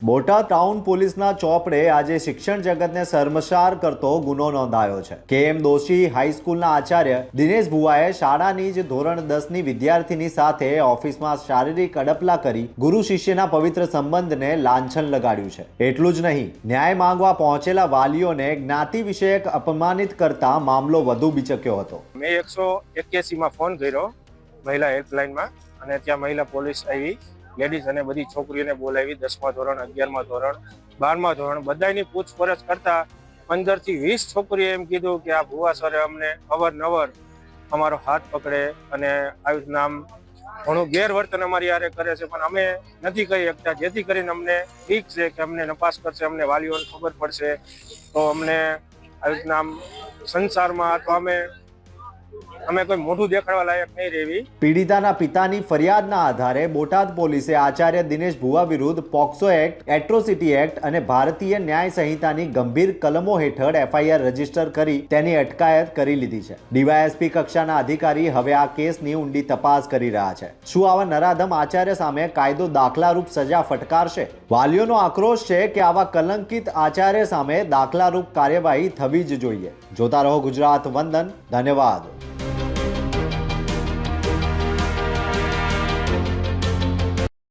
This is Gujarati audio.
બોટાદ ટાઉન પોલીસના ચોપડે આજે શિક્ષણ જગતને શર્મસાર કરતો ગુનો નોંધાયો છે। કેએમ દોશી હાઈસ્કૂલના આચાર્ય દિનેશ ભુવાએ શાળાની જ ધોરણ 10ની વિદ્યાર્થીની સાથે ઓફિસમાં શારીરિક અડપલા કરી ગુરુ શિષ્યના પવિત્ર સંબંધને લાંછન લગાડ્યું છે। એટલું જ નહીં, ન્યાય માંગવા પહોંચેલા વાલીઓને જ્ઞાતિ વિષયક અપમાનિત કરતા મામલો વધુ બીચક્યો હતો। મેં 181 માં ફોન કર્યો મહિલા હેલ્પલાઇનમાં અને ત્યાં મહિલા પોલીસ આવી, લેડીઝ અને બધી છોકરીઓને બોલાવી 10મા ધોરણ, 11મા ધોરણ, 12મા ધોરણ બધાની પૂછપરછ કરતા 15 થી 20 છોકરીએ એમ કીધું કે આ ભુવા સરે અમને અવારનવાર અમારો હાથ પકડે અને આવી નામ ઘણું ગેરવર્તન અમારી હારે કરે છે, પણ અમે નથી કહી શકતા, જેથી કરીને અમને ઠીક છે કે અમને નપાસ કરશે, અમને વાલીઓને ખબર પડશે તો અમને આવી નામ સંસારમાં અથવા અમે કોઈ મોઢું દેખાડવા લાયક નહીં રહેવી। પીડિતાના પિતાની ફરિયાદના આધારે બોટાદ પોલીસે આચાર્ય દિનેશ ભુવા વિરુદ્ધ પોક્સો એક્ટ, એટ્રોસિટી એક્ટ અને ભારતીય ન્યાય સંહિતાની ગંભીર કલમો હેઠળ એફઆઈઆર રજીસ્ટર કરી તેની અટકાયત કરી લીધી છે। ડીવાયએસપી કક્ષાના અધિકારી હવે આ કેસની ઊંડી તપાસ કરી રહ્યા છે। શું આવા નરાધમ આચાર્ય સામે કાયદો દાખલારૂપ સજા ફટકારશે? વાલીઓનો આક્રોશ છે કે આવા કલંકિત આચાર્ય સામે દાખલારૂપ કાર્યવાહી થવી જ જોઈએ। જોતા રહો ગુજરાત વંદન। ધન્યવાદ।